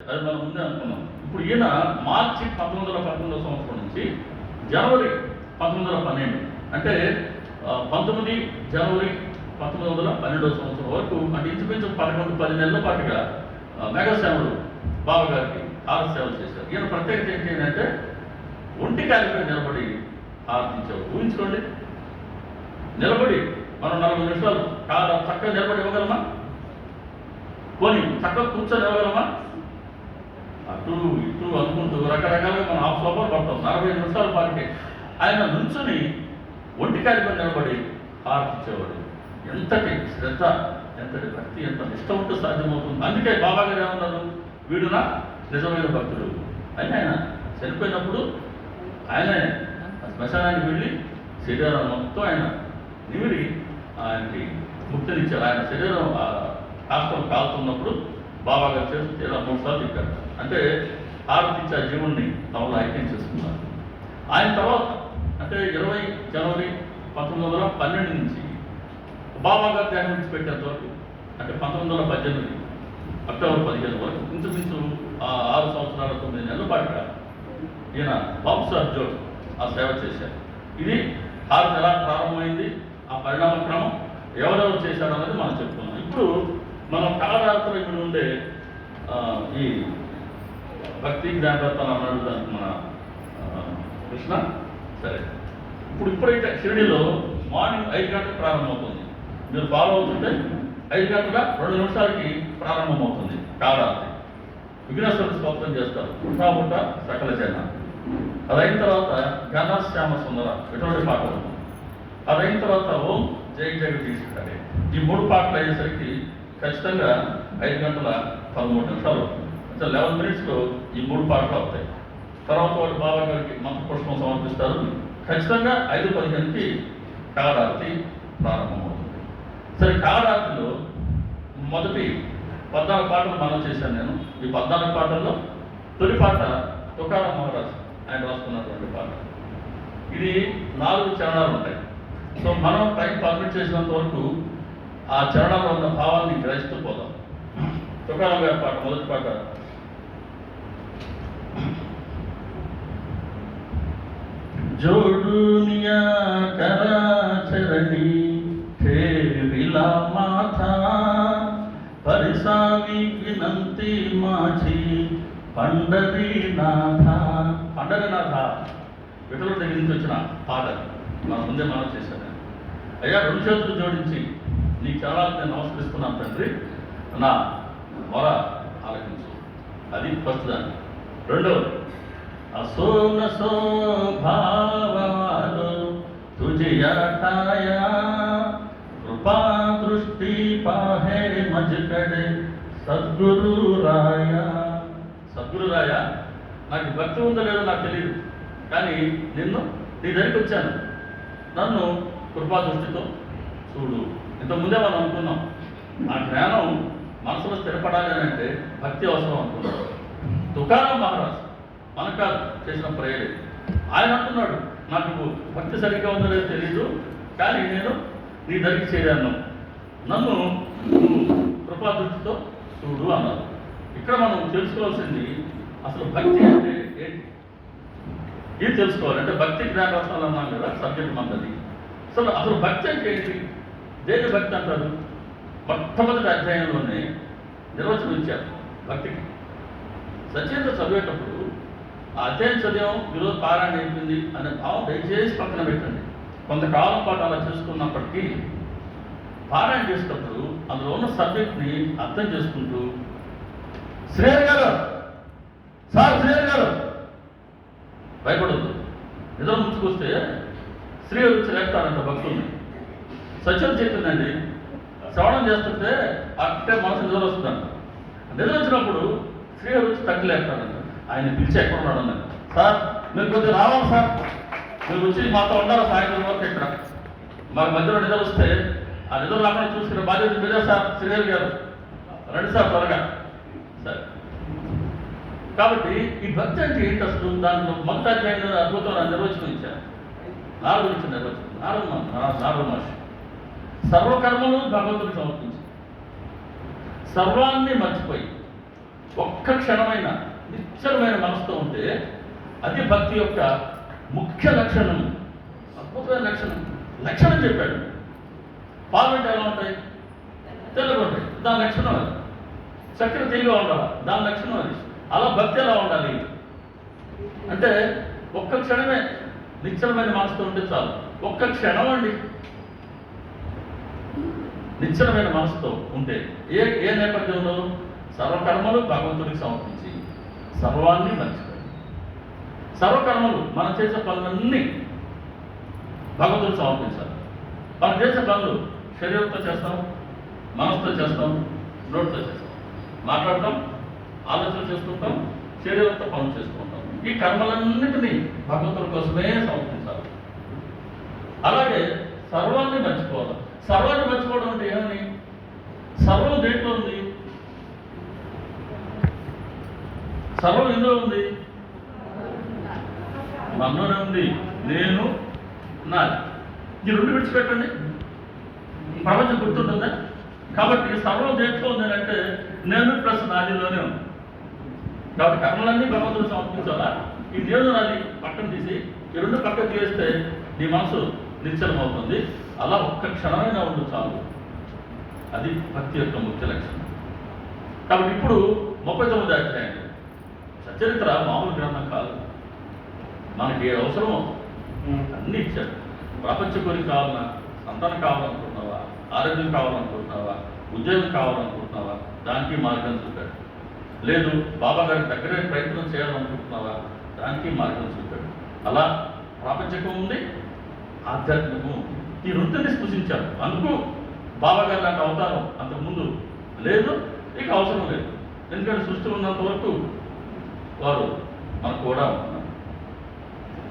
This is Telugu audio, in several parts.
అది మనం ముందే అనుకున్నాం. ఇప్పుడు ఈయన మార్చి 1919 సంవత్సరం నుంచి జనవరి 1912 అంటే 19 జనవరి 1912 సంవత్సరం వరకు అంటే ఇంచుమించు 11-10 నెలల పాటుగా మెగాశ్యాముడు బాబా గారికి హారతి సేవలు చేశారు. ఈయన ప్రత్యేకత ఏంటి అంటే ఒంటి కాలిపై నిలబడి హారతించారు. ఊహించుకోండి, నిలబడి మనం 40 నిమిషాలు కాదు చక్కగా నిలబడి ఇవ్వగలమా? పోనీ చక్కగా కూర్చొని ఇవ్వగలమా? అటు ఇటు అనుకుంటూ రకరకాలుగా మనం ఆ సోపాలు పడతాం. 40 నిమిషాల పాటుకే ఆయన నుంచుని ఒంటి కాలిపై నిలబడి హారతించేవాడు. ఎంతటి శ్రద్ధ, ఎంతటి భక్తి, ఎంత నిష్ట ఉంటే సాధ్యమవుతుంది. అందుకే బాబా గారు ఏమన్నారు, వీడు నా నిజమైన భక్తుడు అని. ఆయన చనిపోయినప్పుడు ఆయన శ్మశానానికి వెళ్ళి శరీరం మొత్తం ఆయన నిమిరి ఆయనకి ముక్తినిచ్చారు. ఆయన శరీరం కాష్టం కాలుతున్నప్పుడు బాబా గారు చేసి ఇలా 3 సార్లు తిప్పారు. అంటే హారతిచ్చే ఆ జీవుణ్ణి తమలో ఐక్యం చేసుకున్నారు. ఆయన తర్వాత అంటే 20 జనవరి 1912 నుంచి బాబా గారు త్యాగం విడిచిపెట్టేంత వరకు అంటే 1918 అక్టోబర్ 15 వరకు ఇంచుమించు 6 సంవత్సరాల 9 నెలల పాటుగా ఈయన బాబు సార్ జోడ్ ఆ సేవ చేశారు. ఇది హారతి ఎలా ప్రారంభమైంది, ఆ పరిణామ క్రమం ఎవరెవరు చేశారు అన్నది మనం చెప్పుకున్నాం. ఇప్పుడు మనం కాలరాత్రి ఇక్కడ ఉండే ఈ భక్తి జ్ఞానరత్నాలు అన్నాడు దానికి మన కృష్ణ. సరే, ఇప్పుడైతే షిరిడీలో మార్నింగ్ 5 గంటలకు ప్రారంభమవుతుంది. మీరు ఫాలో అవుతుంటే 5 గంటల 2 నిమిషాలకి ప్రారంభమవుతుంది కాలరాత్రి. విఘ్నేశ్వర స్తోత్రం చేస్తారు, పుట్ట సకల జన. అదైన తర్వాత ఘనశ్యామ సుందర ఇటువంటి పాటలు. అదైన తర్వాత ఓం జై జగదీశ్వరే. ఈ 3 పాటలు అయ్యేసరికి ఖచ్చితంగా 5 గంటల 13 నిమిషాలు అవుతుంది. అంటే 11 మినిట్స్లో ఈ 3 పాటలు అవుతాయి. తర్వాత వాళ్ళు బాబా గారికి మంత్ర పుష్పం సమర్పిస్తారు. ఖచ్చితంగా 5:15కి కాలరాత్రి ప్రారంభమవుతుంది. సరే, కాలరాత్రిలో మొదటి 14 పాటలు మనం చేశాను నేను. ఈ 14 పాటల్లో తొలి పాట తుకారాం మహారాజ్ ఆయన రాసుకున్నటువంటి పాట. ఇది 4 చరణాలు ఉంటాయి. సో మనం టైం పర్మిట్ చేసినంత వరకు ఆ చరణంలో ఉన్న భావాన్ని గ్రహిస్తూ పోదాం. తుకారాం గారి పాట మొదటి పాట. जोड़ुनिया करा चरणी हे विला माथा परिसावी विनंती माझी పండరీనాథ. పండరీనాథ విఠలుడి దగ్గర నుంచి వచ్చిన పాట మన ముందే మనం చేశాను. అయ్యా, 2 చేతులు జోడించి నీ చరణాలకు నేను నమస్కరిస్తున్నాను తండ్రి, నా మొర ఆలకించు. అది ఫస్ట్ దాన్ని. రెండవది असोन सो भावालो तुझे याठाया कृपा दृष्टि पाहे मजकड़े सद्गुरु राया. సద్గురు రాయ, నాకు భక్తి ఉందో లేదో నాకు తెలియదు, కానీ నిన్ను నీ దగ్గరికి వచ్చాను, నన్ను కృపా దృష్టితో చూడు. ఇంతకుముందే మనం అనుకున్నాం, ఆ జ్ఞానం మనసులో స్థిరపడాలి అని అంటే భక్తి అవసరం అనుకున్నాం. తుకారాం మహారాజ్ మనకు చేసిన ప్రేయర్. ఆయన అంటున్నాడు, నాకు భక్తి సరిగ్గా ఉందో లేదో తెలీదు, కానీ నేను నీ దగ్గరికి చేరాను, నన్ను నువ్వు కృపా దృష్టితో చూడు అన్నారు. ఇక్కడ మనం తెలుసుకోవాల్సింది అసలు భక్తి అంటే ఏంటి, ఇది తెలుసుకోవాలి. అంటే భక్తి జ్ఞానరత్నాలు అన్నాం కదా, సబ్జెక్ట్ మనది. అసలు భక్తి అంటే ఏంటి, దేని భక్తి అంటారు? మొట్టమొదటి అధ్యాయంలోనే నిర్వచనం ఇచ్చారు భక్తికి. సత్యంగా చదివేటప్పుడు ఆ అధ్యాయం చదివాం, ఈరోజు పారాయణ అయిపోయింది అనే భావం దయచేసి పక్కన పెట్టండి. కొంతకాలం పాటు అలా చేసుకున్నప్పటికీ పారాయణ చేసేటప్పుడు అందులో ఉన్న సబ్జెక్ట్ని అర్థం చేసుకుంటూ, శ్రేయర్ గారు భయపడద్దు, నిద్ర ముంచుకొస్తే శ్రీహరి వచ్చి లేపుతారంట భక్తుల్ని. సత్యం చెప్పిందండి, శ్రవణం చేస్తుంటే అట్టే మనసు నిద్ర వస్తుందంట. నిద్ర వచ్చినప్పుడు శ్రీహరి వచ్చి తగ్గి లేపుతారంట. ఆయన పిలిచి ఎక్కడ ఉన్నాడు అన్నారు, సార్ మీరు కొద్దిగా రావాలి సార్, మీరు వచ్చి మాతో ఉండాలి సాయంత్రం వరకు ఇక్కడ, మాకు మధ్యలో నిద్ర వస్తే ఆ నిద్ర రాకుండా చూసుకునే బాధ్యత మీదే సార్, శ్రీహరి గారు రండి సార్ త్వరగా. సరే, కాబట్టి ఈ భక్తి అంటే ఏంటి అసలు? దాంట్లో మొదటి అధ్యాయంలో అద్భుతమైన నిర్వచనం ఇచ్చారు. నాలుగు ఇచ్చిన నిర్వచనం, నాలుగు మనిషి సర్వకర్మలు భగవంతుడికి సమర్పించి, సర్వాన్ని మర్చిపోయి ఒక్క క్షణమైన నిశ్చలమైన మనసుతో ఉంటే అది భక్తి యొక్క ముఖ్య లక్షణం, అద్భుతమైన లక్షణం చెప్పాడు. పాలు అంటే ఎలా ఉంటాయి? తెల్లగా ఉంటాయి, దాని లక్షణం అది. చక్కెర తీయగా ఉండాలి, దాని లక్షణం అది. అలా భక్తి ఎలా ఉండాలి అంటే ఒక్క క్షణమే నిశ్చలమైన మనసుతో ఉంటే చాలు. ఒక్క క్షణం అండి నిశ్చలమైన మనసుతో ఉంటే ఏ నేపథ్యంలో సర్వకర్మలు భగవంతుడికి సమర్పించి సర్వాన్ని మర్చిపోయి, సర్వకర్మలు మనం చేసే పనులన్నీ భగవంతుడికి సమర్పించాలి. మనం చేసే పనులు శరీరంతో చేస్తాం, మనసుతో చేస్తాం, నోటితో చేస్తాం, మాట్లాడటం, ఆలోచన చేసుకుంటాం, శరీరంతో పనులు చేసుకుంటాం. ఈ కర్మలన్నిటినీ భగవంతుడి కోసమే సమర్పించాలి. అలాగే సర్వాన్ని మర్చిపోవాలి. సర్వాన్ని మర్చిపోవడం అంటే ఏమని? సర్వం దేంట్లో ఉంది? సర్వం ఎందులో ఉంది? మనలోనే ఉంది. నేను, నాది. ఈ రెండు విడిచిపెట్టండి, ప్రపంచం గుర్తుంటుందా? కాబట్టి సర్వం దేంట్లో ఉంది అంటే నేను ప్లస్ నాదిలోనే ఉంది. కాబట్టి కర్మలన్నీ భగవంతుడు సమర్పించాలా? ఈ నేను నాది పక్కన తీసి ఈ రెండు పక్కన తీస్తే నీ మనసు నిశ్చలం అవుతుంది. అలా ఒక్క క్షణమైనా ఉండు చాలు. అది భక్తి యొక్క ముఖ్య లక్షణం. కాబట్టి ఇప్పుడు 39వ అధ్యాయం సచరిత్ర మామూలు గ్రంథం కాదు. మనకి ఏ అవసరమో అన్నీ ఇచ్చారు. ప్రపంచ కోరిక కావాలన్నా, సంతానం కావాలనుకుంటున్నావా, ఆరోగ్యం కావాలనుకుంటున్నావా, ఉద్యోగం కావాలనుకుంటున్నావా, దానికి మార్గం చూపాడు. లేదు బాబా గారికి దగ్గరే ప్రయత్నం చేయాలనుకుంటున్నావా, దానికి మార్గం చూపాడు. అలా ప్రాపంచకం ఉంది, ఆధ్యాత్మికం ఉంది. ఈ వృత్తిని స్పృశించారు. అందుకు బాబా గారు లాంటి అవతారం అంతకుముందు లేదు, ఇక అవసరం లేదు. ఎందుకంటే సృష్టి ఉన్నంత వరకు వారు మనకు కూడా ఉంటున్నారు.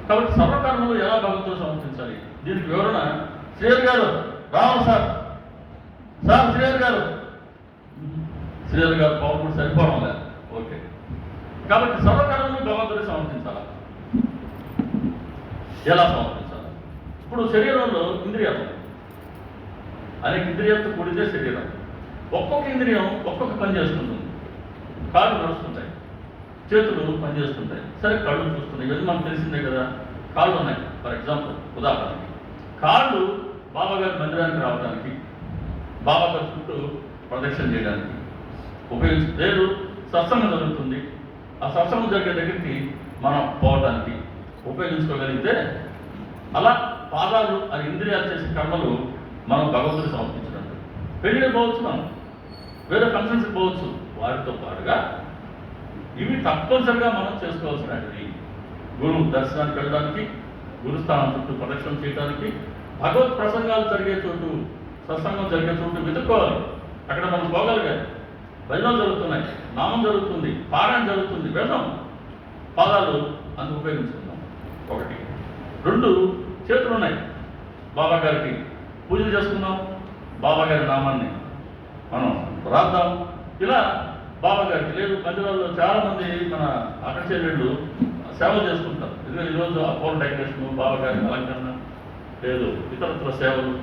కాబట్టి సర్వకర్మలు ఎలా భగవంతుడు సమర్పించాలి, దీనికి వివరణ శ్రీహరి గారు రావాలి సార్. శ్రీహరి గారు పవర్ కూడా సరిపోవడం లేదు. ఓకే, కాబట్టి సర్వకర్మలు భగవంతుడికి సమర్పించాలి. ఎలా సమర్పించాలి? ఇప్పుడు శరీరంలో ఇంద్రియాలు, అనేక ఇంద్రియాలతో కూడితే శరీరం. ఒక్కొక్క ఇంద్రియం ఒక్కొక్క పని చేస్తుంటుంది. కాళ్ళు నడుస్తుంటాయి, చేతులు పనిచేస్తుంటాయి, సరే కళ్ళు చూస్తున్నాయి, ఇవన్నీ మనకు తెలిసిందే కదా. కాళ్ళు ఉన్నాయి. ఫర్ ఎగ్జాంపుల్, ఉదాహరణకి కాళ్ళు బాబాగారి మందిరానికి రావడానికి, బాబాగారి చుట్టూ ప్రదక్షిణ చేయడానికి లేదు. సత్సంగం జరుగుతుంది, ఆ సత్సంగం జరిగే దగ్గరికి మనం పోవడానికి ఉపయోగించుకోగలిగితే, అలా పాదాలు అది ఇంద్రియాలు చేసే కర్మలు మనం భగవంతుడికి సమర్పించినట్టు. పెళ్ళికి పోవచ్చు, మనం వేరే ఫంక్షన్స్కి పోవచ్చు. వాటితో పాటుగా ఇవి తప్పనిసరిగా మనం చేసుకోవాల్సినవి. గురువు దర్శనానికి వెళ్ళడానికి, గురుస్థానం చుట్టూ ప్రదక్షిణ చేయడానికి, భగవత్ ప్రసంగాలు జరిగే చోటు, సత్సంగం జరిగే చోటు వెతుక్కోవాలి. అక్కడ మనం పోగలిగాలి. భజనలు జరుగుతున్నాయి, నామం జరుగుతుంది, పారాయణ జరుగుతుంది, వెళ్దాం. పాదాలు అందుకు ఉపయోగించుకుందాం. ఒకటి. రెండు, చేతులు ఉన్నాయి, బాబా గారికి పూజలు చేసుకుందాం, బాబా గారి నామాన్ని మనం రాద్దాం. ఇలా బాబా గారికి లేదు. మందిరాల్లో చాలామంది మన అక్కచెల్లెళ్ళు సేవలు చేసుకుంటారు. ఇదిగో ఈరోజు అపోలో డెకరేషన్, బాబా గారి అలంకరణ, లేదు ఇతరత్ర సేవలు,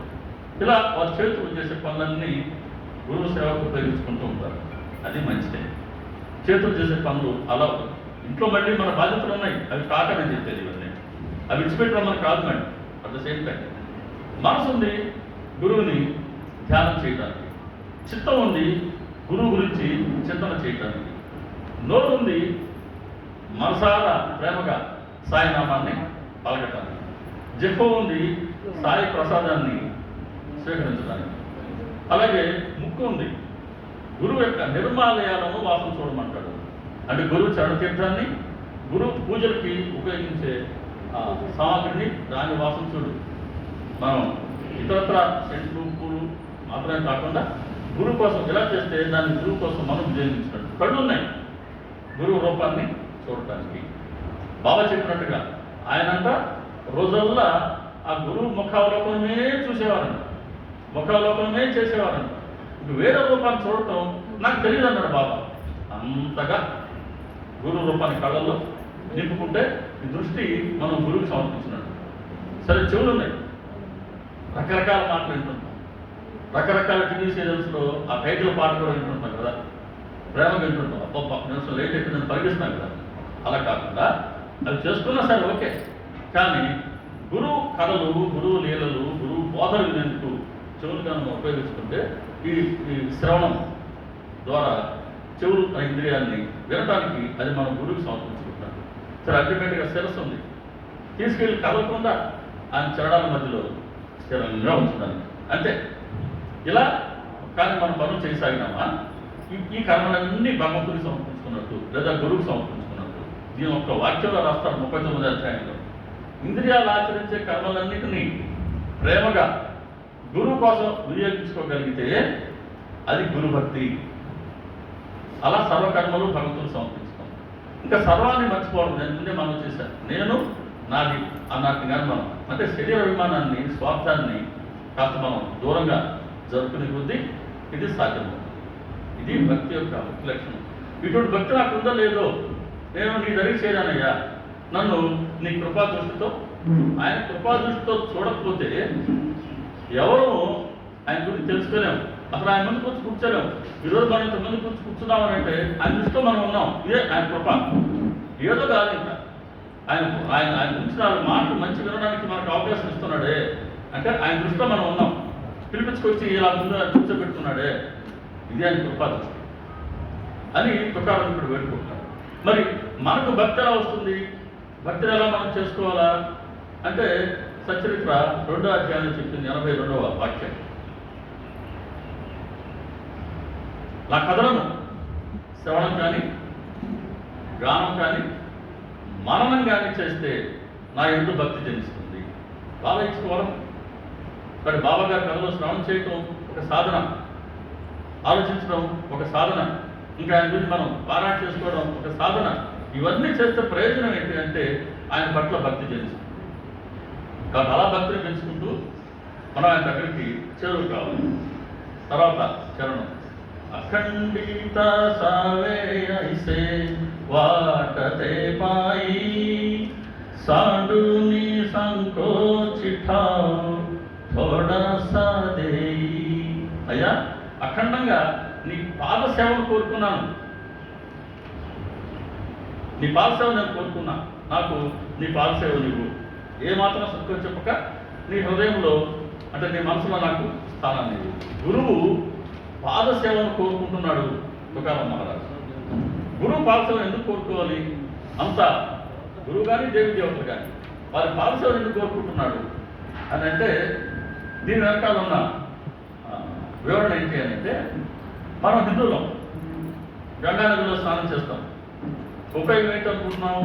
ఇలా వారి చేతులు చేసే పనులన్నీ గురువు సేవకు ఉపయోగించుకుంటూ ఉంటారు. అది మంచిదే. చేతులు చేసే పనులు అలా ఇంట్లో మళ్ళీ మన బాధ్యతలు ఉన్నాయి, అవి కాకనే చెప్పేది. ఇవన్నీ అవి విడిచిపెట్టడం మనకు కాదు madam. At the same time మనసు ఉంది గురువుని ధ్యానం చేయడానికి, చిత్తం ఉంది గురువు గురించి చింతన చేయటానికి, నోరు ఉంది మనసారా ప్రేమగా సాయినామాన్ని పలకటానికి, జిహ్వ ఉంది సాయి ప్రసాదాన్ని స్వీకరించడానికి, అలాగే ముక్కు ఉంది గురువు యొక్క నిర్మాలయాలను వాసన చూడమంటాడు. అంటే గురువు చరణతీర్థాన్ని, గురువు పూజలకి ఉపయోగించే సామాగ్రిని, దాని వాసన చూడు. మనం ఇతరత్ర సెంట్లు పూలు మాత్రమే కాకుండా గురువు కోసం ఇలా చేస్తే దాన్ని గురువు కోసం మనం వినియోగించినట్టు. కళ్ళు ఉన్నాయి గురువు రూపాన్ని చూడటానికి. బాబా చెప్పినట్టుగా ఆయనంట రోజుల్లా ఆ గురువు ముఖావలోకనమే చూసేవారంట, ముఖావలోకనమే చేసేవారంట. ఇంక వేరే రూపాన్ని చూడటం నాకు తెలియదు అన్నాడు బాబా. అంతగా గురువు రూపాన్ని కళ్ళల్లో నింపుకుంటే ఈ దృష్టి మనం గురువుకి సమర్పించినట్టు. సరే, చెవులు ఉన్నాయి, రకరకాల మాటలు వింటుంటాం, రకరకాల టీవీ సీరియల్స్లో ఆ టైటిల్ పాట కూడా వింటుంటాం కదా. ప్రేమగా వింటుంటాం. అబ్బో 10 నిమిషం లేట్ అయిపోయిందని పరిగిస్తాం కదా. అలా కాకుండా అవి చేసుకున్నా సరే ఓకే, కానీ గురువు కథలు, గురువు లీలలు, గురువు బోధలు వినేందుకు చెవులుగా మనం ఉపయోగించుకుంటే ఈ శ్రవణం ద్వారా చెవులు అనే ఇంద్రియాన్ని వినటానికి అది మనం గురువుకి సమర్పించుకుంటాం. సరే అల్టిమేట్గా శిరస్సు ఉంది, తీసుకెళ్ళి కదలకుండా ఆయన చరణాల మధ్యలో స్థిరంగా ఉంచుతాను అంతే. ఇలా కానీ మనం పనులు చేయసాగినామా ఈ కర్మలన్నీ భగవంతుడికి సమర్పించుకున్నట్టు లేదా గురువుకి సమర్పించుకున్నట్టు. దీని ఒక్క వాక్యంలో రాస్తారు 39వ అధ్యాయంలో. ఇంద్రియాలు ఆచరించే కర్మలన్నిటినీ ప్రేమగా గురువు కోసం వినియోగించుకోగలిగితే అది గురుభక్తి. అలా సర్వకర్మలు భగవంతుడు సమర్పించుకోం. ఇంకా సర్వాన్ని మర్చిపోవడం, నేను ముందే మనం చేశాను, నేను నాది అన్నట్టు కానీ మనం అంటే శరీర అభిమానాన్ని, స్వార్థాన్ని కాస్త మనం దూరంగా జరుపుకునే కొద్దీ ఇది సాధ్యమవుతుంది. ఇది భక్తి యొక్క ముఖ్య లక్షణం. ఇటువంటి భక్తి నాకు ఉందో లేదో, నేను నీ దగ్గరికి చేరానయ్యా, నన్ను నీ కృపా దృష్టితో, ఆయన కృపా దృష్టితో చూడకపోతే ఎవరు ఆయన గురించి తెలుసుకోలేము. అసలు ఆయన ముందు కూర్చు కూర్చోలేము. ఈరోజు మనం ఇంతమంది కూర్చున్నామని అంటే ఆయన దృష్టిలో మనం ఉన్నాం. ఇదే ఆయన కృప. ఏదో కాదు ఇంకా ఆయన ఆయన ఆయన గురించి 4 మాటలు మంచి వినడానికి మనకు అవకాశం ఇస్తున్నాడే అంటే ఆయన దృష్టిలో మనం ఉన్నాం. పిలిపించుకొచ్చి ఇలా ముందు కూర్చోబెట్టుకున్నాడే, ఇది ఆయన కృపా దృష్టి అని తుకారం ఇప్పుడు వేడుకుంటున్నాడు. మరి మనకు భక్తి ఎలా వస్తుంది? భక్తిని ఎలా మనం చేసుకోవాలా అంటే సచరిత్ర 2వ అధ్యాయం చెప్పింది 82వ వాక్యం. నా కథలను శ్రవణం కానీ, గానం కానీ, మననం కానీ చేస్తే నా ఎందు భక్తి జనిస్తుంది. బాబా ఇచ్చుకోవడం, మరి బాబా గారి కథలో శ్రవణం చేయటం ఒక సాధన, ఆలోచించడం ఒక సాధన, ఇంకా ఆయన గురించి మనం పారాయణ చేసుకోవడం ఒక సాధన. ఇవన్నీ చేస్తే ప్రయోజనం ఏంటి అంటే ఆయన పట్ల భక్తి జనిస్తుంది. కాబట్టి అలా భక్తిని పెంచుకుంటూ మనం ఆయన దగ్గరికి చేరువు కావాలి. తర్వాత చరణం అఖండిత సావే ఐసే వాటతే పాయి సాండుని సంకోచిఠా థోడా సా దేయి. అయ్యా అఖండంగా నీ పాద సేవను కోరుకున్నాను, నీ పాదసేవ నేను కోరుకున్నా, నాకు నీ పాదసేవ నీవు ఏమాత్రం సంకోచం చెప్పక నీ హృదయంలో అంటే నీ మనసులో నాకు స్థానాన్ని నీవు. గురువు పాదసేవను కోరుకుంటున్నాడు తుకారాం మహారాజు. గురువు పాదసేవను ఎందుకు కోరుకోవాలి? అంత గురువు కానీ దేవి దేవతలు కానీ వారి పాదసేవను ఎందుకు కోరుకుంటున్నాడు అని అంటే దీని వెనకాల ఉన్న వివరణ ఏంటి అని అంటే, మనం హిందువులం గంగానదిలో స్నానం చేస్తాం. ఉపయోగం ఏంటనుకుంటున్నాం?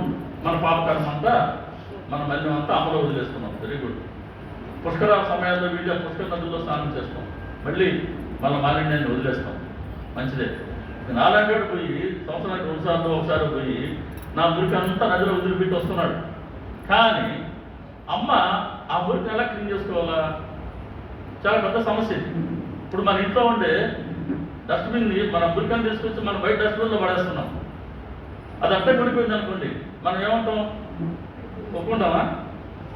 మన పాపకర్మ అంతా, మన మల్యం అంతా అమలు వదిలేస్తున్నాం. Very good. పుష్కరాల సమయాల్లో వీళ్ళ పుష్కర నదుల్లో స్నానం చేస్తాం, మళ్ళీ మన మాలిన్యాన్ని వదిలేస్తాం. మంచిదే. నాలంగాడు పోయి సంవత్సరానికి 2 సార్లు ఒకసారి పోయి నా మురికి అంతా నదిలో వదిలిపెట్టి వస్తున్నాడు. కానీ అమ్మ ఆ మురికి ఎలా క్లీన్ చేసుకోవాలా? చాలా పెద్ద సమస్య. ఇప్పుడు మన ఇంట్లో ఉండే డస్ట్బిన్ని మన మురికని తీసుకొచ్చి మనం బయట డస్ట్బిన్లో పడేస్తున్నాం. అది అట్టే గుడిపోయింది అనుకోండి, మనం ఏమంటాం? ఒప్పుకుంటామా?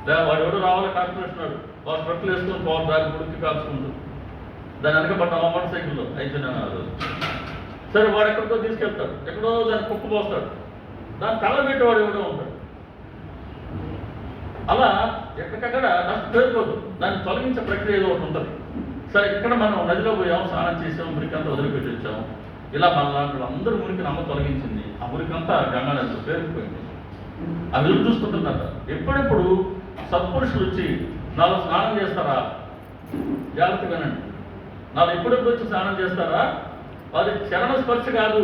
లేదా వాడు ఎవడో రావాలి కార్పొరేషన్ వాడు, వాడు ట్రక్కులు వేసుకొని పోవాలి దాని గుడికి కాల్చుకుంటూ, దాని వెనక పట్టామా మోటార్ సైకిల్లో అయిపోయినా. సరే వాడు ఎక్కడికో తీసుకెళ్తాడు, ఎక్కడో దాన్ని కుక్కు పోస్తాడు, దాన్ని తల పెట్టేవాడు ఎవడో ఉంటాడు. అలా ఎక్కడికక్కడ డస్ట్ పేరుకోదు, దాన్ని తొలగించే ప్రక్రియ ఏదో ఒకటి ఉంటుంది. సరే ఇక్కడ మనం నదిలో పోయాము, స్నానం చేసాము, మురికంతా వదిలిపెట్టి వచ్చాము. ఇలా మన అందరూ మురికిని అమ్మ తొలగించింది. ఆ మురికంతా గంగా నదిలో పేరుకుపోయింది. అవి ఎదురు చూసుకుంటున్నట్ట. ఎప్పుడెప్పుడు సత్పురుషులు వచ్చి నాలో స్నానం చేస్తారా? జాగ్రత్త వినండి. నాలో ఎప్పుడెప్పుడు వచ్చి స్నానం చేస్తారా? వారి చరణ స్పర్శ కాదు,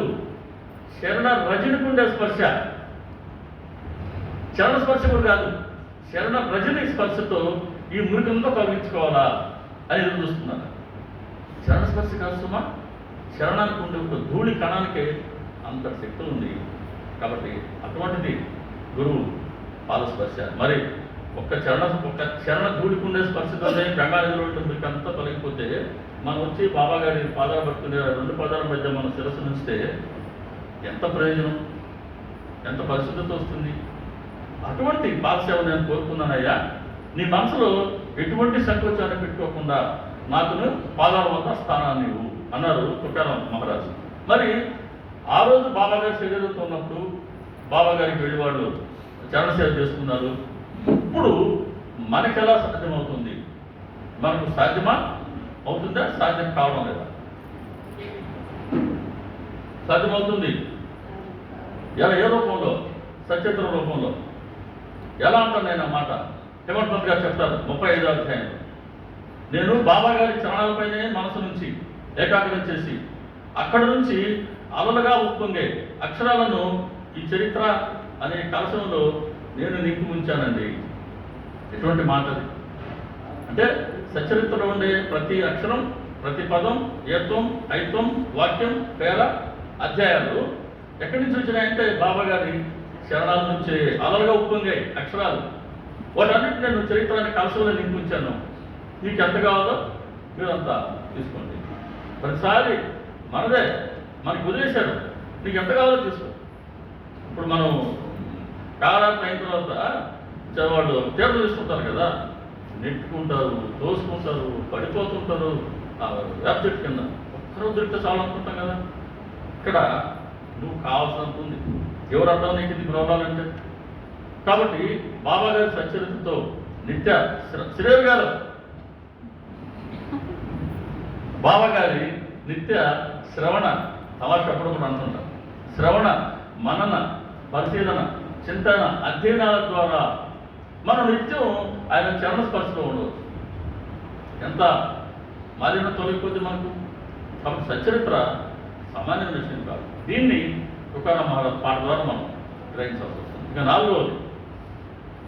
శరణ రజనికుండే స్పర్శ. చరణ స్పర్శ కూడా కాదు, శరణ రజని స్పర్శతో ఈ మురికంతా తొలగించుకోవాలా అని ఎదురు చూస్తున్నారు. శరణ స్పర్శ కాదు సుమా, శరణానికి ఉండే ఒక ధూళి కణానికే అంత శక్తి ఉంది. కాబట్టి అటువంటిది గురువు పాదస్పర్శ. మరి ఒక్క చరణ ధూళికి ఉండే స్పర్శతోనే గంగా నదిలో ఉంటుంది అంతా తొలగిపోతే, మనం వచ్చి బాబా గారి పాదాలు పట్టుకునే 2 పాదాల మధ్య మన శిరస్సు నుంచితే ఎంత ప్రయోజనం, ఎంత పరిశుద్ధత వస్తుంది. అటువంటి పాదసేవ నేను కోరుకున్నానయ్యా, నీ మనసులో ఎటువంటి సంకోచాన్ని పెట్టుకోకుండా నాకు పాదాల వద్ద స్థానాన్ని ఇవ్వు అన్నారు తుకారాం మహారాజు. మరి ఆ రోజు బాబాగారి శరీరంతో ఉన్నప్పుడు బాబాగారికి వెళ్ళి వాళ్ళు చరణ సేవ చేసుకున్నారు. ఇప్పుడు మనకి ఎలా సాధ్యమవుతుంది? మనకు సాధ్యమా అవుతుందా? సాధ్యం కావడం లేదా? సాధ్యమవుతుంది. ఎలా? ఏ రూపంలో? సచిత్ర రూపంలో. ఎలా అంటాను నేను ఆ మాట? హేమంత్ పంత్ గారు చెప్తారు 35వ అధ్యాయంలో, నేను బాబా గారి చరణాలపైనే మనసు నుంచి ఏకాగ్రం చేసి అక్కడి నుంచి అలలుగా ఉప్పొంగే అక్షరాలను ఈ చరిత్ర అనే కలశంలో నేను నింపి ఉంచానండి. ఎటువంటి మాట అది? అంటే సచరిత్రలో ఉండే ప్రతి అక్షరం, ప్రతి పదం, ఏత్వం, ఐత్వం, వాక్యం, పేర, అధ్యాయాలు ఎక్కడి నుంచి వచ్చినాయంటే బాబా గారి చరణాల నుంచి అలలుగా ఉప్పొంగాయి అక్షరాలు. వాటన్నిటి నేను చరిత్రాన్ని కలశంలో నింపి ఉంచాను. మీకు ఎంత కావాలో మీరంతా తీసుకోండి. ప్రతిసారి మనదే, మనకి వదిలేశారు, నీకు ఎంత కావాలో తీసుకో. ఇప్పుడు మనం కాలాన్ని అయిన తర్వాత వాళ్ళు తీర్థం తీసుకుంటారు కదా, నెట్టుకుంటారు, తోసుకుంటారు, పడిపోతుంటారు వేప చెట్టు కింద. ఒక్కరోజు దొరికితే చాలు అనుకుంటాం కదా. ఇక్కడ నువ్వు కావాల్సినంత ఉంది. ఎవరు అర్థం నీకు ఇది రావాలంటే? కాబట్టి బాబా గారి సచ్చరితతో నిత్య శ్రేవ్ గారు బాబా గారి నిత్య శ్రవణ తమాష అప్పుడప్పుడు అంటుంటాం. శ్రవణ, మనన, పరిశీలన, చింతన, అధ్యయనాల ద్వారా మనం నిత్యం ఆయన చరణ స్పర్శలో ఉండవచ్చు. ఎంత మాలిన్యం తొలగిపోతే మనకు. కాబట్టి సచ్చరిత్ర సామాన్య విషయం కాదు. దీన్ని ఒక పాట ద్వారా మనం గ్రహించాల్సి వస్తుంది. ఇక 4వది,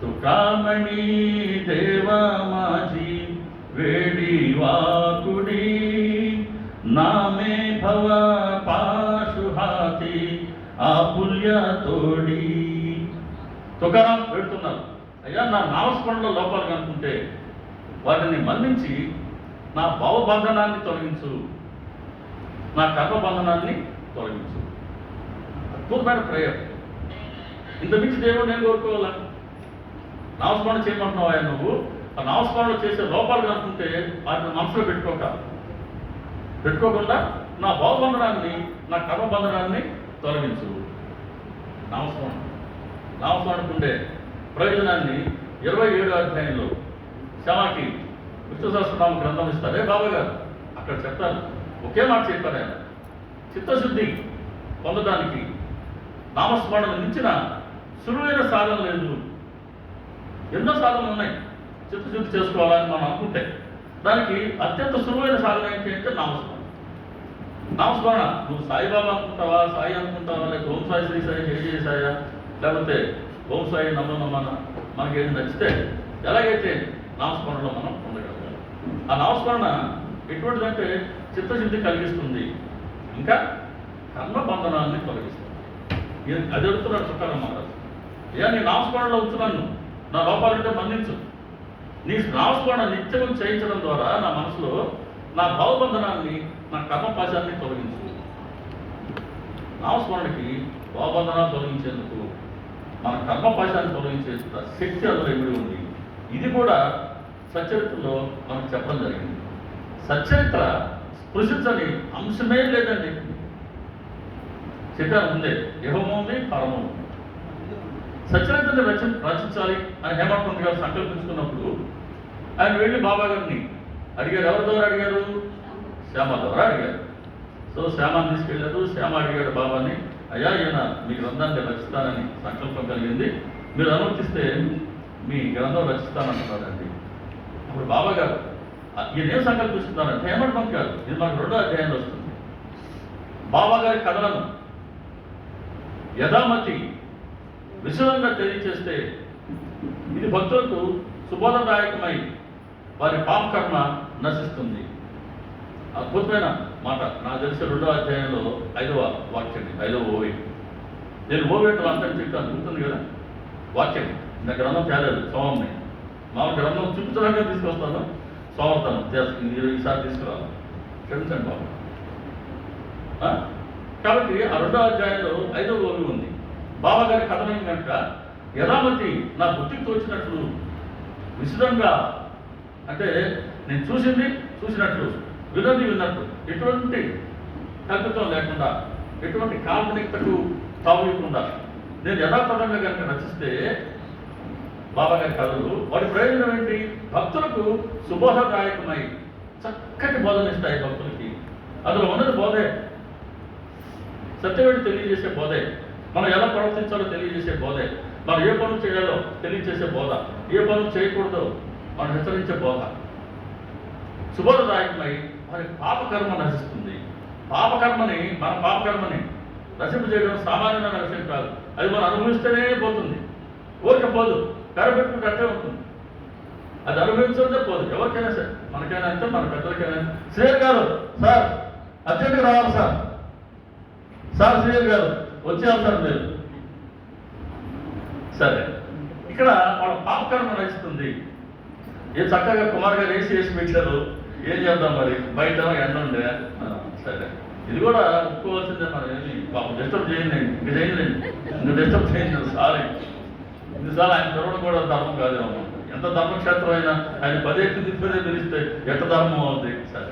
తుకామణి దేవమాజీ వేడి వాకుడి నామే భవ పాశుహాతి ఆపుల్య తోడి. తుకారాం పెడుతున్నారు, అయ్యా నా నామస్మరణలో లోపాలు కనుకుంటే వాటిని మన్నించి నా భావబంధనాన్ని తొలగించు, నా కర్మబంధనాన్ని తొలగించు. అద్భుతమైన ప్రేయర్. ఇంత మించి దేవుడు నేను కోరుకోవాలా? నామస్మరణ చేయమంటున్నావు ఆయన నువ్వు. ఆ నామస్మరణ చేసే లోపాలు కనుకుంటే వాటిని మనసులో పెట్టుకోకుండా నా భావబంధనాన్ని, నా కర్మబంధనాన్ని తొలగించు. నామస్మరణకు ఉండే ప్రయోజనాన్ని 27వ అధ్యాయంలో శ్యామకి విష్ణు సహస్రనామ గ్రంథం ఇస్తారే బాబా గారు, అక్కడ చెప్తారు. ఒకే మాట చెప్పారు ఆయన, చిత్తశుద్ధి పొందడానికి నామస్మరణ మించిన సులువైన సాధన లేదు. ఎన్నో సాధనలు ఉన్నాయి చిత్తశుద్ధి చేసుకోవాలని మనం అనుకుంటే. దానికి అత్యంత సులువైన సాధన ఏంటి అంటే నామస్మరణ. నువ్వు సాయిబాబా అనుకుంటావా, సాయి అనుకుంటావా, లేకపోతే ఓం సాయి, శ్రీ సాయి, జయ సాయా, లేకపోతే ఓం సాయి నమో నమన, మనకి ఏది నచ్చితే ఎలాగైతే నామస్మరణలో మనం పొందగలగాలి. ఆ నామస్మరణ ఎటువంటిదంటే చిత్తశుద్ధి కలిగిస్తుంది, ఇంకా కర్మబంధనాన్ని తొలగిస్తుంది. అది అడుగుతున్నాడు తుకారాం మహారాజు. అయ్యా నీ నామస్మరణలో ఉంచున్నాను, నా లోపాలంటే మన్నించు. నీ నామస్మరణ నిత్యం చేయించడం ద్వారా నా మనసులో నా భావబంధనాన్ని, నా కర్మపాశాన్ని తొలగించు. నామస్మరణకి భావబంధనాన్ని తొలగించేందుకు, మన కర్మపాశాన్ని తొలగించే శక్తి అందులో ఇమిడి ఉంది. ఇది కూడా సచ్చరిత్రలో మనకు చెప్పడం జరిగింది. సచ్చరిత్ర స్పృశించని అంశమే లేదండి. చెప్పాను ముందే, యెహోవా ఉంది, పరమం ఉంది. సచ్చరిత్రని రచించాలి అని హేమంత్ పంత్ గారు సంకల్పించుకున్నప్పుడు ఆయన వెళ్ళి బాబా గారిని అడిగారు. ఎవరి ద్వారా అడిగారు? శ్యామ ద్వారా అడిగారు. సో శ్యామాన్ని తీసుకెళ్ళారు. శ్యామ అడిగాడు బాబాని, అయ్యా ఈయన మీ గ్రంథాన్ని రచిస్తానని సంకల్పం కలిగింది, మీరు అనుమతిస్తే మీ గ్రంథం రచిస్తానంటున్నారండి. అప్పుడు బాబా గారు ఈయన ఏం సంకల్పిస్తున్నారంటే, హేమంత్ పంత్ గారు, ఇది మనకు 2వ అధ్యాయంలో వస్తుంది. బాబా గారి కథలను యథామతి విశదంగా తెలియచేస్తే ఇది భక్తులకు సుబోధదాయకమై వారి పాపకర్మ నశిస్తుంది. అద్భుతమైన మాట. నాకు తెలిసి 2వ అధ్యాయంలో 5వ వాక్యం, 5వ ఓవేట్. నేను ఓవేట్ అంతా చెప్తాను, గుర్తుంది కదా వాక్యం. నా గ్రంథం తేలేదు, సోమంని మా గ్రంథం చూపించడానికి తీసుకొస్తాను. సోమర్తనం ఈసారి తీసుకురావాలి, క్షమించండి బాబు. కాబట్టి ఆ 2వ అధ్యాయంలో 5వ ఓవి ఉంది. బాబా గారి కథనం కనుక యథామతి నా బుద్ధికి తోచినట్లు విశదంగా, అంటే నేను చూసినట్లు, విన్నది విన్నట్టు, ఎటువంటి కల్పితం లేకుండా ఎటువంటి కాల్పనికతకు తావుకుండా నేను యథాతథంగా కనుక రచిస్తే బాబా గారి కథలు వాటి ప్రయోజనం ఏంటి? భక్తులకు సుబోధదాయకమై చక్కటి బోధన ఇస్తాయి భక్తులకి. అందులో ఉన్నది బోధే, సత్యవేడి తెలియజేసే బోధే, మనం ఎలా ప్రవర్తించాలో తెలియజేసే బోధే, మనం ఏ పనులు చేయాలో తెలియజేసే బోధ, ఏ పనులు చేయకూడదో మనం హెచ్చరించే బోధ. సుబోధదాయకమై వారి పాపకర్మ నశిస్తుంది. మన పాపకర్మని నశింపజేయడం సామాన్యమైన విషయం కాదు. అది మనం అనుభవిస్తేనే పోతుంది, ఊరిక పోదు, పెరబెట్టుకుంటే అట్టే ఉంటుంది. అది అనుభవించదే పోదు, ఎవరికైనా సరే, మనకైనా అంతే, మన పెద్దలకైనా. శ్రీయర్ గారు, సార్ అర్జెంట్గా రావాలి సార్, శ్రీయర్ గారు వచ్చేయాలి సార్ మీరు. సరే, ఇక్కడ వాళ్ళ పాపకర్మ నశిస్తుంది. ఏ చక్కగా కుమార్ గారు వేసి పెట్టారు, ఏం చేద్దాం మరి, బయట ఎండ ఉండే. సరే, ఇది కూడా ఒప్పుకోవాల్సిందే. మనం ఏమి పాపం డిస్టర్బ్ చేయండి, ఇంక చేయండి, ఇంక డిస్టర్బ్ చేయండి, సారీ. ఇన్నిసార్లు ఆయన తెరవడం కూడా ధర్మం కాదేమో. ఎంత ధర్మక్షేత్రం అయినా ఆయన 10 పిలిస్తే ఎట్ట ధర్మం అవుతుంది. సరే,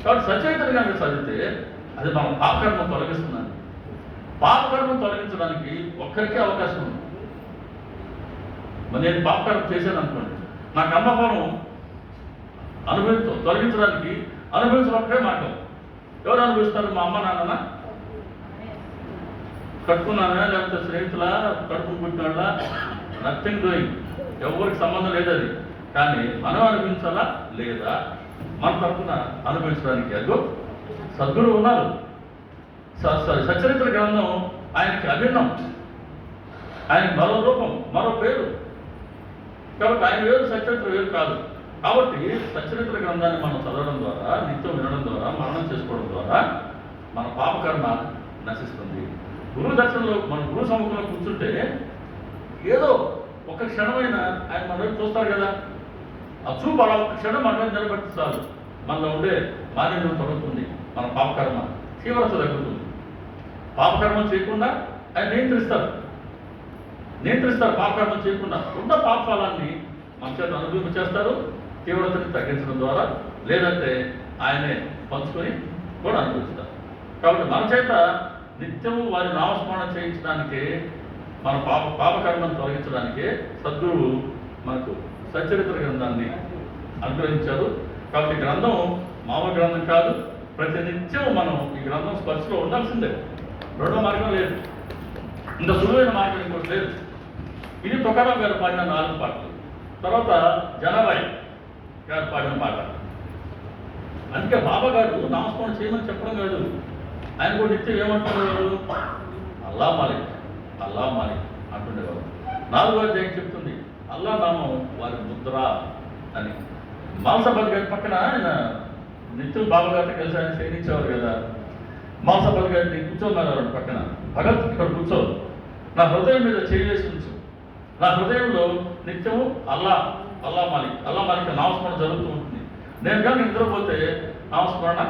కాబట్టి సచైతన్య కనుక చదివితే అది మనం పాపకర్మం తొలగిస్తున్నాను. పాపకర్మం తొలగించడానికి ఒక్కరికే అవకాశం ఉంది. మరి నేను పాపకర్మం చేశాను అనుకోండి, నా కర్మఫలం తొలగించడానికి అనుభవించడం ఒక్కటే మార్గం. ఎవరు అనుభవిస్తారు? మా అమ్మ నాన్న కట్టుకున్నానా, లేకపోతే స్నేహితుల కడుపు పుట్టిన నథింగ్ డూయింగ్, ఎవరికి సంబంధం లేదు అది. కానీ మనం అనుభవించాలా లేదా? మన తరఫున అనుభవించడానికి అదిగో సద్గురు ఉన్నారు. సచరిత్ర గ్రంథం ఆయనకి అభిన్నం, ఆయనకి మరో రూపం, మరో పేరు. కాబట్టి ఆయన వేరు, సచరిత్ర వేరు కాదు. కాబట్టి సచరిత్ర గ్రంథాన్ని మనం చదవడం ద్వారా, నిత్యం వినడం ద్వారా, మననం చేసుకోవడం ద్వారా మన పాపకర్మ నశిస్తుంది. గురువు దర్శనంలో, మన గురువు సముఖంలో కూర్చుంటే ఏదో ఒక క్షణమైన ఆయన మన వైపు చూస్తారు కదా, ఆ చూపు అలా ఒక క్షణం మన మీద నిలబెట్టి చాలు, మనలో ఉండే మాలిన్యం తొలగుతుంది, మన పాపకర్మ తీవ్రత తగ్గుతుంది. పాపకర్మం చేయకుండా ఆయన నియంత్రిస్తారు. పాపకర్మం చేయకుండా ఉన్న పాపఫలాన్ని మన చేత అనుభవించేస్తారు, తీవ్రతని తగ్గించడం ద్వారా, లేదంటే ఆయనే పంచుకొని కూడా అనుభవిస్తారు. కాబట్టి మన చేత నిత్యము వారి నామస్మరణ చేయించడానికే, మన పాపకర్మను తొలగించడానికే సద్గురువు మనకు సచరిత్ర గ్రంథాన్ని అనుగ్రహించారు. కాబట్టి గ్రంథం మామూలు గ్రంథం కాదు. ప్రతి నిత్యం మనం ఈ గ్రంథం స్పర్శలో ఉండాల్సిందే. రెండో మార్గం లేదు, ఇంత సులువైన మార్గం ఇంకోటి లేదు. ఇది తుకారాం గారు పాడిన 4 పాటలు, తర్వాత జనాబాయి గారు పాడిన పాట. అందుకే బాబా గారు నామస్మరణ చేయమని చెప్పడం కాదు, ఆయన కూడా నిత్యం ఏమంటున్నారు? అల్లా మాలిక్ అంటుండేవారు. 4వ అధ్యాయం చెప్తుంది, అల్లా నామం వారి ముద్ర అని. మాల్సాబాద్ గారి పక్కన ఆయన నిత్యం బాబా గారితో కలిసి ఆయన సేవించేవారు కదా. మాల్సాబాద్ గారిని కూర్చోన్నారు పక్కన, భగత్ ఇక్కడ కూర్చో, నా హృదయం మీద చేసి ఉంచు, నా హృదయంలో నిత్యము అల్లా మాలిక్ నామస్మరణ జరుగుతూ ఉంటుంది. నేను కానీ నిద్రపోతే నామస్మరణ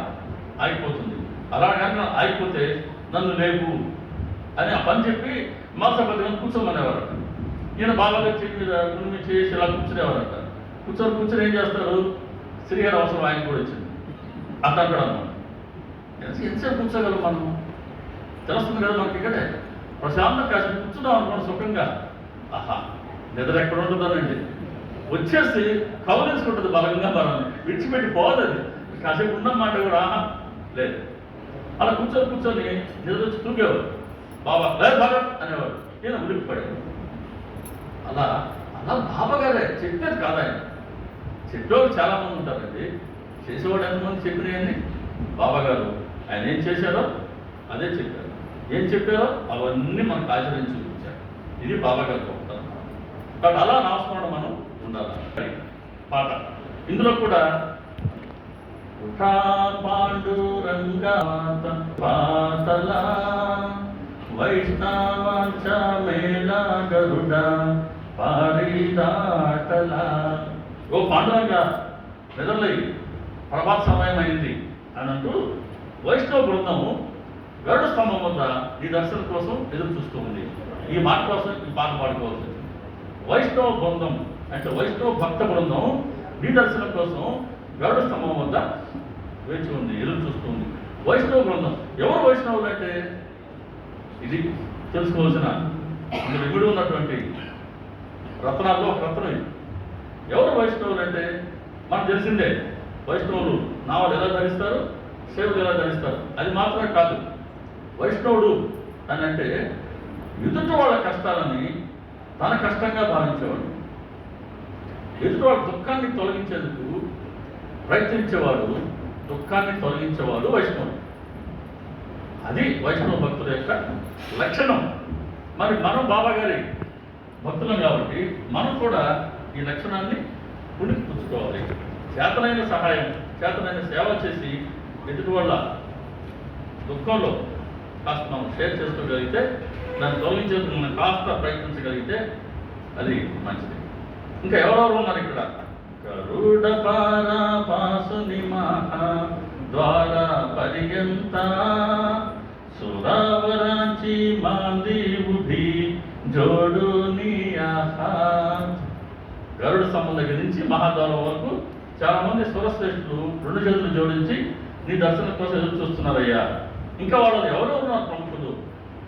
ఆగిపోతుంది. అలా కానీ ఆగిపోతే నన్ను లేవు అని ఆ పని చెప్పి మాల్సాబాద్ గారిని కూర్చోమనేవారు. ఈయన బాగా చేతి మీద గుండె చేసి ఇలా కూర్చునేవారంట. కూర్చొని ఏం చేస్తారు? శ్రీగారి అవసరం ఆయన కూడా వచ్చింది అతను కూడా అన్నమాట. ఎంతసేపు కూర్చోగలం మనం? తెలుస్తుంది కదా మనకి. ఇక్కడే ప్రశాంతం కాసేపు కూర్చున్నాం అనుకోండి సుఖంగా, ఆహా నిద్ర ఎక్కడ ఉంటుందోనండి, వచ్చేసి కవరించుకుంటుంది బలంగా, బలాన్ని విడిచిపెట్టి పోదు. అది కాసేపు ఉన్నమాట కూడా ఆహా లేదు. అలా కూర్చొని నిద్ర వచ్చి తూగేవారు. బాబా లేదు భగత్ అనేవాడు, ఈయన ఉలిక్కిపడేవాడు. అలా బాబా గారే చెప్పేది కాదు ఆయన. చెప్పేవాడు చాలామంది ఉంటారండి, చేసేవాడు ఎంతమంది చెప్పినాయని. బాబా గారు ఆయన ఏం చేశారో అదే చెప్పారు, ఏం చెప్పారో అవన్నీ మనకు ఆచరించి చూపించారు. ఇది బాబా గారు గొప్పతనం. కాబట్టి అలా నామస్మరణ మనం ఉండాలి. పాట ఇందులో కూడా పాండురంగాత పాతల వైష్ణవాంచ మేళ గరుడ పారిదాటల. ఓ పాండురంగ నిద్రలై ప్రభాత సమయం అయింది అని అంటూ వైష్ణవ బృందము గరుడ స్తంభం వద్ద ఈ దర్శనం కోసం ఎదురు చూస్తూ ఉంది. ఈ మాట కోసం ఈ పాట పాడుకోవాల్సింది. వైష్ణవ బృందం అంటే వైష్ణవ భక్త బృందం ఈ దర్శనం కోసం గరుడ స్తంభం వద్ద వేచి ఉంది, ఎదురు చూస్తుంది. వైష్ణవ బృందం ఎవరు? వైష్ణవులు అంటే ఇది తెలుసుకోవాల్సిన ఇందులో ఇమిడి ఉన్నటువంటి రత్నాల్లో ఒక రత్నం ఇది. ఎవరు వైష్ణవులు అంటే మనకు తెలిసిందే, వైష్ణవులు నావాలు ఎలా ధరిస్తారు, సేవలు ఎలా ధరిస్తారు. అది మాత్రమే కాదు, వైష్ణవుడు అని అంటే ఎదుటి వాళ్ళ కష్టాలని తన కష్టంగా భావించేవాడు, ఎదుటి వాళ్ళ దుఃఖాన్ని తొలగించేందుకు ప్రయత్నించేవాడు, దుఃఖాన్ని తొలగించేవాడు వైష్ణవుడు. అది వైష్ణవ భక్తుల యొక్క లక్షణం. మరి మనం బాబా గారి భక్తులం కాబట్టి మనం కూడా ఈ లక్షణాన్ని పుణికిపుచ్చుకోవాలి. చేతనైన సహాయం, చేతనైన సేవ చేసి ఎదుటి వాళ్ళ దుఃఖంలో కాస్త మనం షేర్ చేసుకోగలిగితే, దాన్ని తొలగించేందుకు మనం కాస్త ప్రయత్నించగలిగితే అది మంచిది. ఇంకా ఎవరెవరు ఉన్నారు ఇక్కడ? గరుడ పాసుని మహా ద్వార పర్యంత సురావరాంచి మాందీవుభి జోడుని ఆహా. గరుడ స్తంభం దగ్గర నుంచి మహాద్వారం వరకు చాలా మంది సురశ్రేష్ఠులు 2 చేతులు జోడించి నీ దర్శనం కోసం ఎదురు చూస్తున్నారయ్యా. ఇంకా వాళ్ళు ఎవరు ఉన్నారు ప్రముఖులు?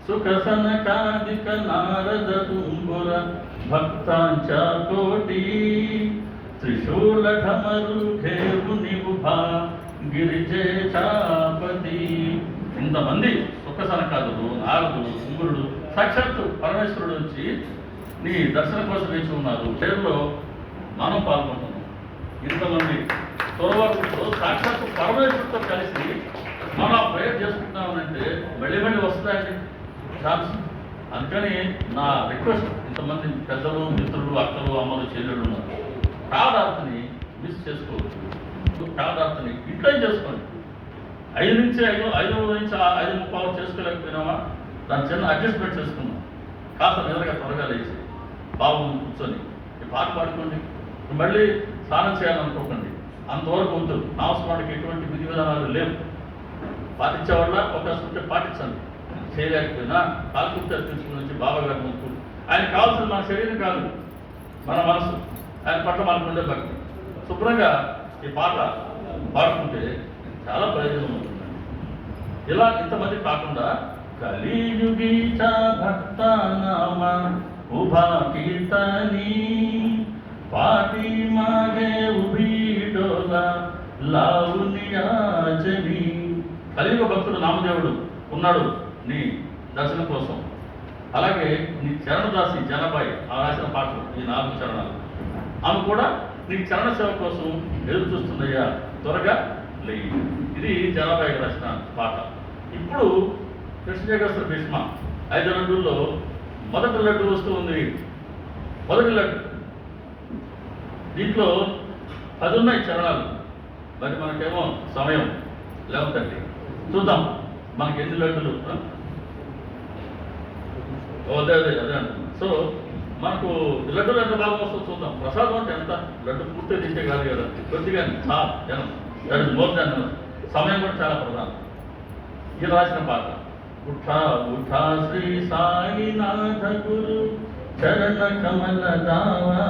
సుఖసనకాదిక నారద తుంగుర భక్తాంచ కోటి త్రిశూల ఢమరు ఘేరుని ఉభా గిరిజే చాపతి. ఇంతమంది సుఖసనకాదులు, నారదులు, తుంగురుడు, సాక్షాత్తు పరమేశ్వరుడు వచ్చి నీ దర్శనం కోసం వేచి ఉన్నారు. పేరులో మనం పాల్గొంటున్నాం. ఇంతమంది త్వరవకులతో సాక్షాత్తు పరమేశ్వరుడితో కలిసి మనం ప్రేయర్ చేసుకుంటామనంటే మళ్ళీ వస్తుందండి ఛాన్స్. అందుకని నా రిక్వెస్ట్, ఇంతమంది పెద్దలు, మిత్రులు, అక్కలు, అమ్మలు, చెల్లెళ్ళు ఉన్నారు, ప్రార్థార్థని మిస్ చేసుకోవచ్చు. ప్రార్థార్థని ఇంట్లో చేసుకోండి. 5 నుంచి 5:30 చేసుకోలేకపోయినామా, దాని చిన్న అడ్జస్ట్మెంట్ చేసుకున్నాం. కాస్త నిద్రగా త్వరగా లేచి బాబు కూర్చొని ఈ పాట పాడుకోండి. మళ్ళీ స్నానం చేయాలనుకోకండి, అంతవరకు వద్దు. నామస్మరణకి ఎటువంటి విధి విధానాలు లేవు. పాటించేవాళ్ళ అవకాశం ఉంటే పాటించండి, చేయలేకపోయినా కాలకృత్య తీసుకుని వచ్చి బాబా గారి ముందు ఆయన కావాల్సింది మన శరీరం కాదు, మన మనసు. ఆయన పట్ల మనకు ఉండే భక్తి. శుభ్రంగా ఈ పాట పాడుకుంటే చాలా ప్రయోజనం ఉంటుందండి. ఇలా ఇంతమంది కాకుండా కలియుగీచ భక్త నామ ఉభా కీర్తని పాటి మాగే ఉభీడోల లావునియాచని. కలియుగ భక్తుడు నామదేవుడు ఉన్నాడు నీ దర్శనం కోసం. అలాగే నీ చరణదాసి జనబాయి ఆ రాసిన పాటలు, ఈ 4 చరణాలు, ఆమె కూడా నీ చరణ సేవ కోసం ఎదురు చూస్తుందయ్యా, త్వరగా లేయి. ఇది జనబాయి రాసిన పాట. ఇప్పుడు కృష్ణజగస్ర భీష్మ 5 లడ్డూల్లో మొదటి లడ్డు వస్తూ ఉంది. మొదటి లడ్డు దీంట్లో 10 ఉన్నాయి చరణాలు. మరి మనకేమో సమయం 11:30. చూద్దాం మనకి ఎన్ని లడ్డులు. అదే అంటున్నాం. సో మనకు లడ్డులు ఎంత బాగా వస్తుందో చూద్దాం. ప్రసాదం అంటే ఎంత, లడ్డు పూర్తిగా తింటే కాదు కదా, కొద్దిగా చాలా జనం, దట్ ఇస్ మోర్ దాన్. సమయం కూడా చాలా ప్రధానం. ఇది రాసిన పాట. ఉఠా ఉఠా శ్రీ సాయినాథ గురు చరణ కమల దావా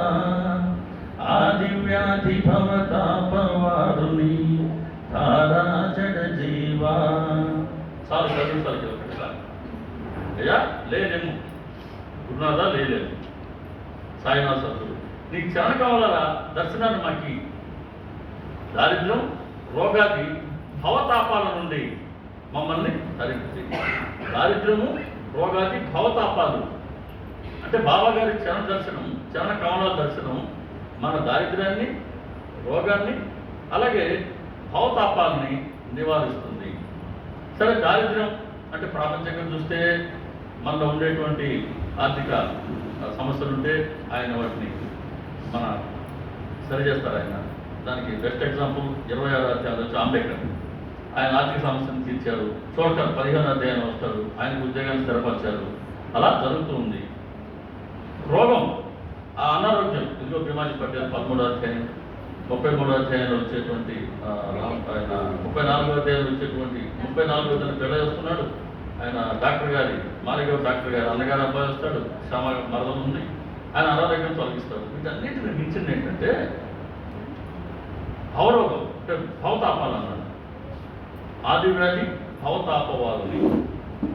ఆది వ్యాధి భవతాపవారుని ధారా జడ జీవా. చాలు చదువుతారు ఒకటిసారి. అయ్యా లేనేమో గురునాథా, లేలేము సాయినాథ సద్గురు, నీకు చరణ కావాలా దర్శనాన్ని మాకి. దారిద్ర్యం, రోగాది, భవతాపాల నుండి మమ్మల్ని తరించి. దారిద్ర్యము, రోగాది, భవతాపాలు అంటే బాబాగారి చరణ దర్శనం, చరణ కమలాల దర్శనం మన దారిద్ర్యాన్ని, రోగాన్ని, అలాగే భవతాపాలని నివారిస్తుంది. సరే, దారిద్ర్యం అంటే ప్రాపంచంగా చూస్తే మనలో ఉండేటువంటి ఆర్థిక సమస్యలు ఉంటే ఆయన వాటిని మన సరి చేస్తారు. ఆయన దానికి బెస్ట్ ఎగ్జాంపుల్ 26వ అధ్యాయం వచ్చి అంబేద్కర్. ఆయన ఆర్థిక సమస్యను తీర్చారు. చోట్కర్ 15వ అధ్యాయం వస్తారు, ఆయనకు ఉద్యోగాన్ని స్థిరపరిచారు. అలా జరుగుతూ ఉంది. రోగం, ఆ అనారోగ్యం, ఇదిగో బిమాజీ పటేల్ 13వ అధ్యాయం, 33వ అధ్యాయంలో వచ్చేటువంటి ఆయన 34వ అధ్యాయంలో వచ్చేటువంటి 34వ అధ్యాయం పెళ్ళ చేస్తున్నాడు. ఆయన డాక్టర్ గారి మాలిగవ్ డాక్టర్ గారు అన్నగారు అబ్బాయి వస్తాడు, శ్యామ మరదలు ఉంది, ఆయన అనారోగ్యం తొలగిస్తాడు. వీటన్నిటిని మించింది ఏంటంటే భవరోగం అంటే భవతాపాలు అన్నాడు. ఆది వ్యాధి భవతాపవాదుని.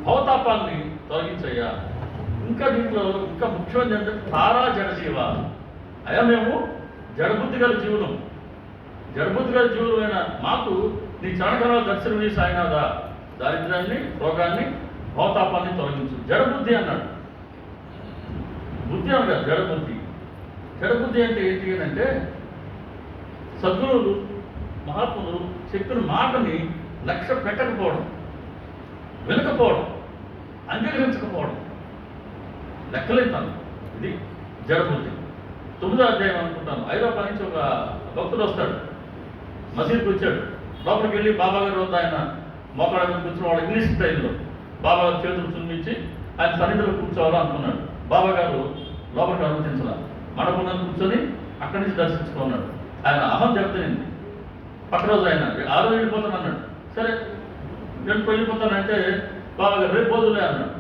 భవతాపాలని తొలగించయ్యా. ఇంకా దీంట్లో ఇంకా ముఖ్యమైనది ఏంటంటే తారా జడజీవ, అయ్యా మేము జడబుద్ధి గల జీవులం, జడబుద్ధి గల జీవులమైన మాకు నీ చరణకరాల దర్శనం నీ సాయినాదా, దారిద్ర్యాన్ని, రోగాన్ని, భవతాపాన్ని తొలగించు. జడబుద్ధి అన్నాడు, బుద్ధి అన్నాడు, జడబుద్ధి. జడబుద్ధి అంటే ఏంటి అంటే సద్గురువులు మహాత్ములు చెప్పిన మాటని లక్ష్య పెట్టకపోవడం, వినకపోవడం, అంగీకరించకపోవడం, లెక్కలేతాను. ఇది జడబుద్ధి. 9వ అధ్యాయం అనుకుంటాను, ఐరోపా నుంచి ఒక భక్తుడు వస్తాడు, మసీద్కి వచ్చాడు. లోపలికి వెళ్ళి బాబా గారు వద్ద ఆయన మోకాళ్ళ మీద కూర్చుని వాడు ఇంగ్లీష్ స్టైల్లో బాబా గారు చేతులు చుమ్మించి ఆయన సన్నిధిలో కూర్చోవాలనుకున్నాడు. బాబా గారు లోపలికి అనుమతించాలి, మండపంలో కూర్చొని అక్కడి నుంచి దర్శించుకున్నాడు. ఆయన అహం చెప్తానండి. పక్క రోజు ఆయన ఆ రోజు వెళ్ళిపోతాను అన్నాడు. సరే వెళ్ళిపోతానంటే బాబా గారు రేపు పోదులే అన్నాడు.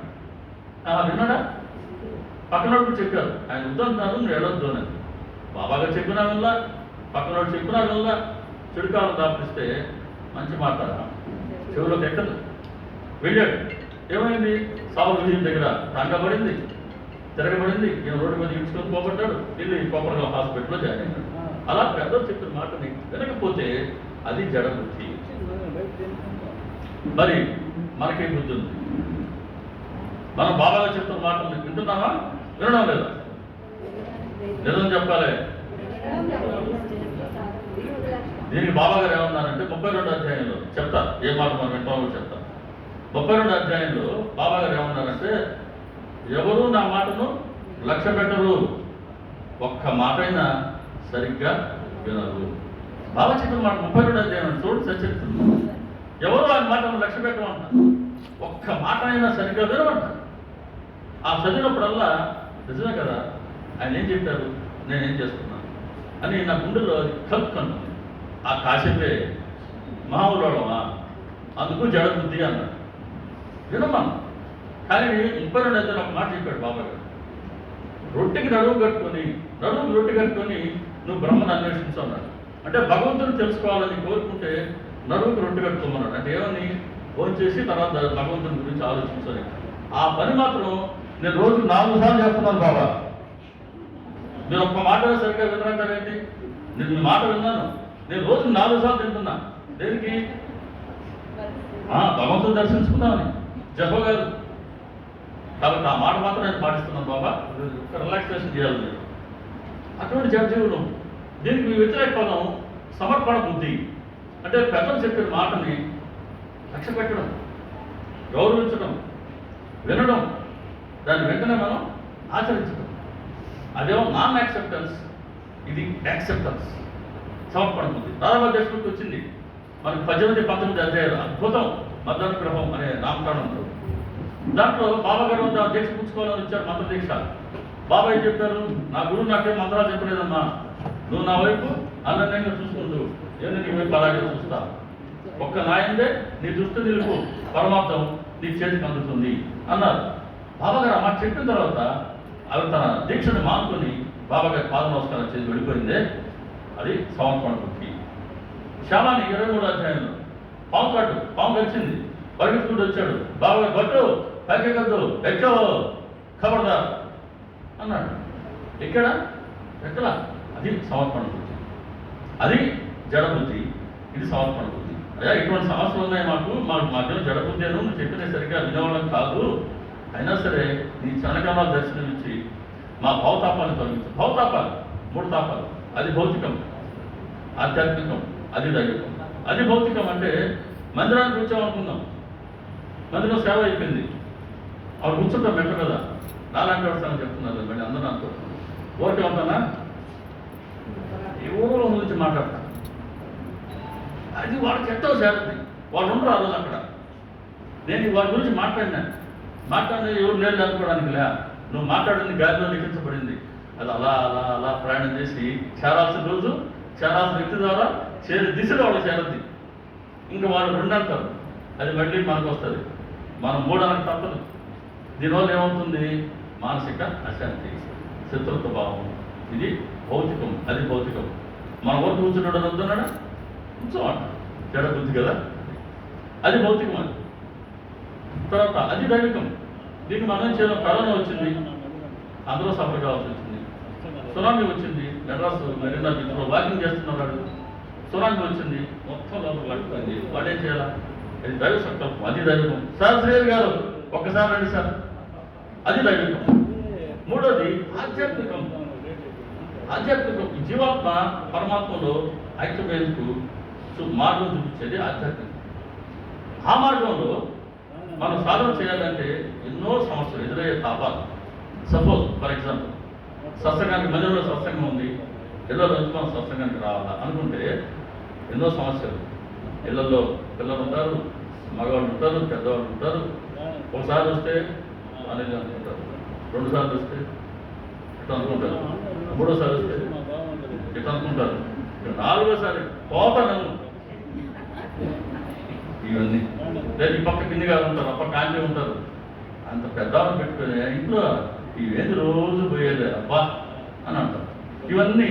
విన్నాడా? పక్కనోడు చెప్పారు, ఆయన వద్దంటున్నారు, నువ్వు వెళ్ళొద్దు అని. బాబా గారు చెప్పినా వల్ల, పక్కనోడు చెప్పినా వల్ల చెడుకాలం దాపిస్తే మంచి మాట చెవులోకి ఎక్కదు. వెళ్ళాడు, ఏమైంది? సాగు విజయం దగ్గర రంగబడింది, తిరగబడింది. ఈయన రోడ్డు మీద ఇడ్చుకొని పోబడ్డాడు, వెళ్ళి కోపరగల హాస్పిటల్లో జాయిన్ అయినాడు. అలా పెద్దలు చెప్పిన మాటని వినకపోతే అది జడబుద్ధి. మరి మనకేం బుద్ధి ఉంది? మనం బాబాగా చెప్తున్న మాటలు వింటున్నామా, వినడం లేదా? నిజం చెప్పాలి. దీనికి బాబా గారు ఏమన్నారంటే 32వ అధ్యాయంలో చెప్తా, ఏ మాట మనం వింటామో చెప్తా. 32వ అధ్యాయంలో బాబా గారు ఏమన్నారంటే ఎవరు నా మాటను లక్ష్య పెట్టరు, ఒక్క మాటైనా సరిగ్గా వినరు. బాబా చెప్పిన మాట 32వ అధ్యాయం చూడు, సచరిత్ర. ఎవరు ఆయన మాటను లక్ష్య పెట్టమంటారు, ఒక్క మాట అయినా సరిగ్గా వినమంటారు. ఆ చదివినప్పుడల్లా నిజమే కదా, ఆయన ఏం చెప్పారు, నేనేం చేస్తున్నాను అని నా గుండెలో కలుపుకున్నాను. ఆ కాసేపే మామూలుడమా, అందుకు జడబుద్ధి అన్నాడు. వినమా. కానీ 32వ అధ్యాయంలో ఒక మాట చెప్పాడు బాబా గారు, రొట్టెకి నడుము కట్టుకొని, నడుము రొట్టె కట్టుకొని నువ్వు బ్రహ్మను అన్వేషించు అన్నాడు. అంటే భగవంతుని తెలుసుకోవాలని కోరుకుంటే నడుముకు రొట్టె కట్టుకోమన్నాడు. అంటే ఏమని ఫోన్ చేసి తర్వాత భగవంతుని గురించి ఆలోచించాలి. ఆ పని మాత్రం నేను రోజు 4 సార్లు చేస్తున్నాను. బాబా మీరు ఒక్క మాట సరిగ్గా వినరంటారేంటి? నేను మీ మాట విన్నాను, నేను రోజు 4 సార్లు తింటున్నా. దేనికి? భగవంతుని దర్శించుకుందామని, జప కాదు. కాబట్టి ఆ మాట మాత్రం నేను పాటిస్తున్నాను. బాబా రిలాక్సేషన్ చేయాలి మీరు. అటువంటి జపజీవులు. దీనికి వ్యతిరేక పదం సమర్పణ బుద్ధి. అంటే పెద్దలు చెప్పిన మాటని లక్ష్య పెట్టడం, గౌరవించడం, వినడం, దాన్ని వెంటనే మనం ఆచరించడం. అదేమో నాన్ యాక్సెప్టెన్స్, ఇది యాక్సెప్టెన్స్, సమర్పణ బుద్ధి. రాధాధ్యక్షుడికి వచ్చింది మనకి 18, 19 అధ్యాయాలు అద్భుతం మధ్యానుగ్రహం అనే నామకరణంతో. దాంట్లో బాబా గారు వద్ద దీక్ష పుచ్చుకోవాలని వచ్చారు, మంత్ర దీక్ష. బాబా ఏం చెప్పారు, నా గురువు నాకేం మంత్రాలు చెప్పలేదమ్మా, నువ్వు నా వైపు అన్నన్యంగా చూసుకుంటూ నేను నీ వైపు అలాగే చూస్తా. ఒక్క నాయందే నీ దృష్టి నిలుపు, పరమార్థం నీ చేతికి అందుతుంది అన్నారు. బాబాగారు ఆ మాట చెప్పిన తర్వాత ఆవిడ తన దీక్షను మానుకొని బాబాగారి పాద నమస్కారం చేసి వెళ్ళిపోయిందే, అది సమర్పణ బుద్ధి. శ్యామాని 23వ అధ్యాయంలో పాము వచ్చింది, పరిగెత్తుకుంటూ వచ్చాడు. బాబాగారు పట్టు, పైకెక్కద్దు, ఎక్కవో ఖబర్దార్ అన్నాడు. ఎక్కడా ఎక్కలా, అది సమర్పణ బుద్ధి, అది జడబుద్ధి, ఇది సమర్పణ బుద్ధి. అయ్యా ఇటువంటి సమస్యలు ఉన్నాయి మాకు మధ్యలో జడబుద్ధి అని నువ్వు చెప్పినా సరిగ్గా వినవడం కాదు, అయినా సరే నీ చరణకమలాలు దర్శనమిచ్చి మా భవతాపాన్ని తొలగించు. భవతాపాలు 3 తాపాలు, అది భౌతికం, ఆధ్యాత్మికం, అది దైవికం. అది భౌతికం అంటే మందిరానికి కూర్చోమనుకుందాం, మందిరం సేవ అయిపోయింది, ఆవిడ కూర్చుంటాం మెట్ట కదా, నాలాంటి వాడు చెప్తున్నారు మళ్ళీ అందరూ అనుకుంటున్నాను. ఓకే అవుతానా, ఎవరో గురించి మాట్లాడతాను, అది వాళ్ళకి ఎంతో చేరుతుంది. వాళ్ళు ఉండరు ఆ రోజు అక్కడ. నేను వాళ్ళ గురించి మాట్లాడిన ఎవరు లేదు అనుకోవడానికి లే, నువ్వు మాట్లాడింది గాలిలో లిఖించబడింది. అది అలా అలా అలా ప్రయాణం చేసి చేరాల్సిన రోజు చేరాల్సిన వ్యక్తి ద్వారా చేరే దిశలో వాళ్ళు చేరద్ది. ఇంకా వాళ్ళు 2 అంటారు, అది మళ్ళీ మనకు వస్తుంది, మనం 3 అనక తప్పదు. దీనివల్ల ఏమవుతుంది, మానసిక అశాంతి, శత్రుత్వ భావం. ఇది భౌతికం, అది భౌతికం. మన ఊరికి కూర్చున్నాడు వద్దున్నాడా, కూర్చోమంట, జడబుద్ధి కదా, అది భౌతికం. అది తర్వాత అది దైవికం. దీన్ని మనం చేయడం. కరోనా వచ్చింది, అందరూ సఫర్ కావాల్సి వచ్చింది. సునామీ వచ్చింది, మెడ్రాస్ మెరీనా బీచ్లో వాకింగ్ చేస్తున్నారు, సునామీ వచ్చింది, మొత్తం లోపల పట్టుకుంది. వాడు ఏం చేయాలా? అది దైవ సంకల్పం, అది దైవం. సార్ శ్రీహరి గారు ఒక్కసారి రండి సార్, అది దైవికం. మూడోది ఆధ్యాత్మికం. ఆధ్యాత్మికం జీవాత్మ పరమాత్మలో ఐక్యమేందుకు మార్గం చూపించేది ఆధ్యాత్మికం. ఆ మార్గంలో మనం సాధన చేయాలంటే ఎన్నో సమస్యలు ఎదురయ్యే తాపాలు. సపోజ్ ఫర్ ఎగ్జాంపుల్, సత్సంగానికి మధ్యలో సత్సంగం ఉంది, ఇళ్ళ రోజు మనం సత్సంగానికి రావాలా అనుకుంటే ఎన్నో సమస్యలు. ఇళ్లలో పిల్లలు ఉంటారు, మగవాళ్ళు ఉంటారు, పెద్దవాళ్ళు ఉంటారు. ఒకసారి వస్తే అనేది అనుకుంటారు, రెండుసార్లు వస్తే ఇట్లా అనుకుంటారు, మూడోసారి వస్తే ఇట్లా అనుకుంటారు, నాలుగోసారి పోతాను. ఇవన్నీ లేదు, ఈ పక్క కిందిగా ఉంటారు, ఆ పక్క ఆంటీ ఉంటారు. అంత పెద్దవాళ్ళు పెట్టుకుని ఇంట్లో ఇవేంది రోజు పోయేది అబ్బా అని అంటారు. ఇవన్నీ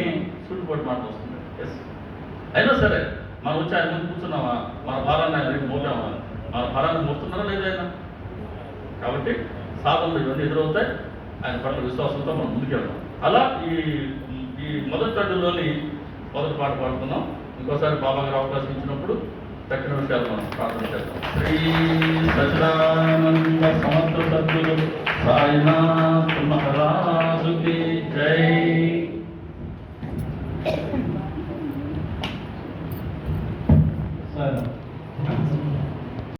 సూటిపోటు మాట వస్తుంది. ఎస్, అయినా సరే మనం వచ్చి ఆయన ముందు కూర్చున్నామా, మన భారాన్ని ఆయన మోపామా, మన భారాన్ని మోస్తున్నారా లేదా ఆయన? కాబట్టి సాధనలు ఇవన్నీ ఎదురవుతాయి. ఆయన పట్ల విశ్వాసంతో మనం ముందుకెళ్తాం. అలా ఈ మొదటి అడ్డులోని మొదటి పాట పాడుతున్నాం. ఇంకోసారి బాబా గారు అవకాశం ఇచ్చినప్పుడు తక్కిన విషయాలు మనం ప్రార్థన చేద్దాం. శ్రీ సచిదానంద సమర్థ సద్గురు సాయినాథ్